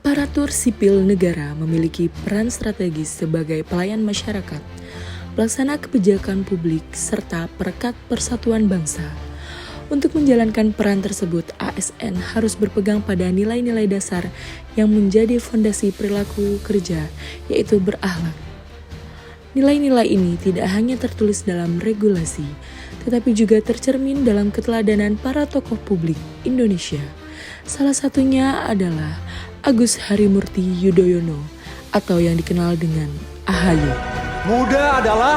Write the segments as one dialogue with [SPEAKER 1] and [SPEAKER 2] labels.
[SPEAKER 1] Aparatur sipil negara memiliki peran strategis sebagai pelayan masyarakat, pelaksana kebijakan publik, serta perekat persatuan bangsa. Untuk menjalankan peran tersebut, ASN harus berpegang pada nilai-nilai dasar yang menjadi fondasi perilaku kerja, yaitu berakhlak. Nilai-nilai ini tidak hanya tertulis dalam regulasi, tetapi juga tercermin dalam keteladanan para tokoh publik Indonesia. Salah satunya adalah Agus Harimurti Yudhoyono atau yang dikenal dengan AHY.
[SPEAKER 2] Muda adalah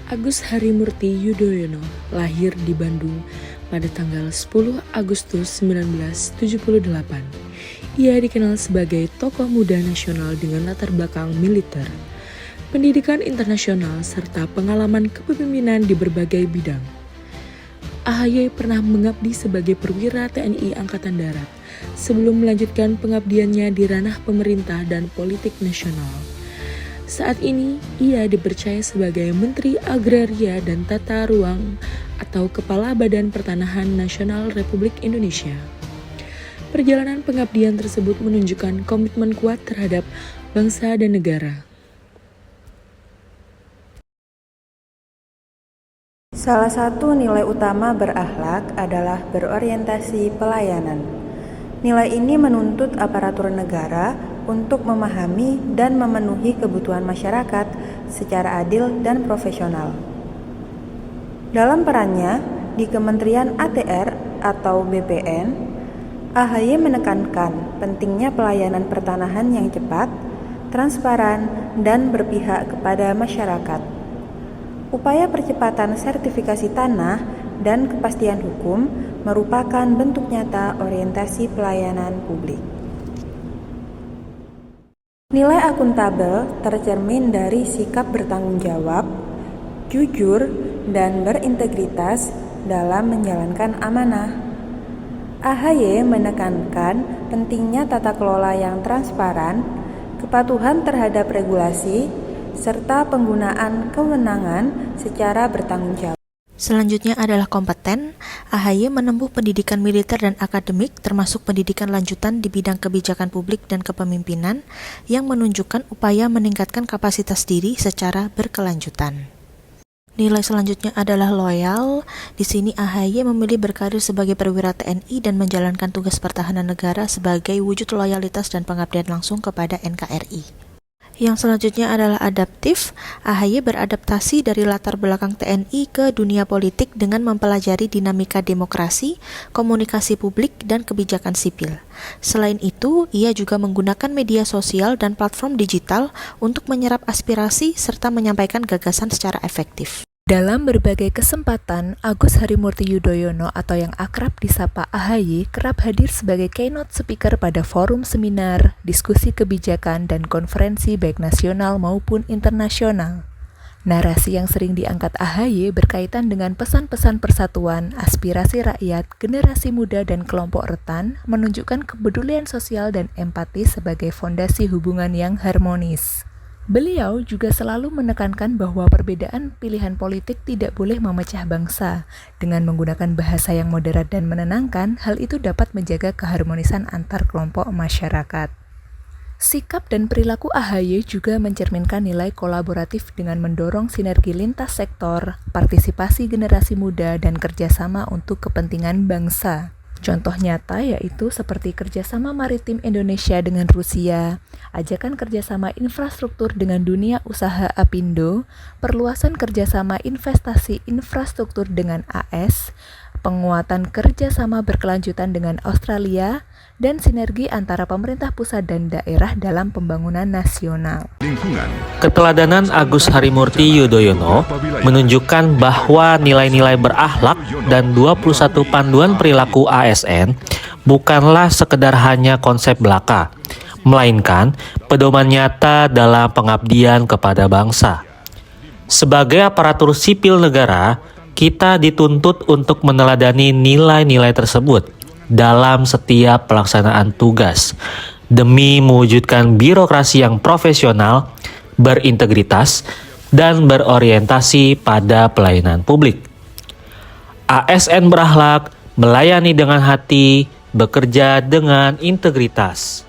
[SPEAKER 1] Agus Harimurti Yudhoyono lahir di Bandung pada tanggal 10 Agustus 1978. Ia dikenal sebagai tokoh muda nasional dengan latar belakang militer, pendidikan internasional, serta pengalaman kepemimpinan di berbagai bidang. AHY pernah mengabdi sebagai perwira TNI Angkatan Darat sebelum melanjutkan pengabdiannya di ranah pemerintah dan politik nasional. Saat ini, ia dipercaya sebagai Menteri Agraria dan Tata Ruang atau Kepala Badan Pertanahan Nasional Republik Indonesia. Perjalanan pengabdian tersebut menunjukkan komitmen kuat terhadap bangsa dan negara.
[SPEAKER 3] Salah satu nilai utama berakhlak adalah berorientasi pelayanan. Nilai ini menuntut aparatur negara untuk memahami dan memenuhi kebutuhan masyarakat secara adil dan profesional. Dalam perannya di Kementerian ATR atau BPN, AHY menekankan pentingnya pelayanan pertanahan yang cepat, transparan, dan berpihak kepada masyarakat. Upaya percepatan sertifikasi tanah dan kepastian hukum merupakan bentuk nyata orientasi pelayanan publik. Nilai akuntabel tercermin dari sikap bertanggung jawab, jujur, dan berintegritas dalam menjalankan amanah. AHY menekankan pentingnya tata kelola yang transparan, kepatuhan terhadap regulasi, serta penggunaan kewenangan secara bertanggung jawab.
[SPEAKER 4] Selanjutnya adalah kompeten. AHY menempuh pendidikan militer dan akademik termasuk pendidikan lanjutan di bidang kebijakan publik dan kepemimpinan yang menunjukkan upaya meningkatkan kapasitas diri secara berkelanjutan. Nilai selanjutnya adalah loyal. Di sini AHY memilih berkarir sebagai perwira TNI dan menjalankan tugas pertahanan negara sebagai wujud loyalitas dan pengabdian langsung kepada NKRI. Yang selanjutnya adalah adaptif. AHY beradaptasi dari latar belakang TNI ke dunia politik dengan mempelajari dinamika demokrasi, komunikasi publik, dan kebijakan sipil. Selain itu, ia juga menggunakan media sosial dan platform digital untuk menyerap aspirasi serta menyampaikan gagasan secara efektif.
[SPEAKER 5] Dalam berbagai kesempatan, Agus Harimurti Yudhoyono atau yang akrab disapa AHY kerap hadir sebagai keynote speaker pada forum seminar, diskusi kebijakan, dan konferensi baik nasional maupun internasional. Narasi yang sering diangkat AHY berkaitan dengan pesan-pesan persatuan, aspirasi rakyat, generasi muda, dan kelompok rentan, menunjukkan kepedulian sosial dan empati sebagai fondasi hubungan yang harmonis. Beliau juga selalu menekankan bahwa perbedaan pilihan politik tidak boleh memecah bangsa. Dengan menggunakan bahasa yang moderat dan menenangkan, hal itu dapat menjaga keharmonisan antar kelompok masyarakat. Sikap dan perilaku AHY juga mencerminkan nilai kolaboratif dengan mendorong sinergi lintas sektor, partisipasi generasi muda, dan kerjasama untuk kepentingan bangsa. Contoh nyata yaitu seperti kerjasama maritim Indonesia dengan Rusia, ajakan kerjasama infrastruktur dengan dunia usaha Apindo, perluasan kerjasama investasi infrastruktur dengan AS, penguatan kerjasama berkelanjutan dengan Australia, dan sinergi antara pemerintah pusat dan daerah dalam pembangunan nasional.
[SPEAKER 6] Keteladanan Agus Harimurti Yudhoyono menunjukkan bahwa nilai-nilai berakhlak dan 21 panduan perilaku ASN bukanlah sekedar hanya konsep belaka, melainkan pedoman nyata dalam pengabdian kepada bangsa. Sebagai aparatur sipil negara, kita dituntut untuk meneladani nilai-nilai tersebut dalam setiap pelaksanaan tugas demi mewujudkan birokrasi yang profesional, berintegritas, dan berorientasi pada pelayanan publik. ASN berakhlak, melayani dengan hati, bekerja dengan integritas.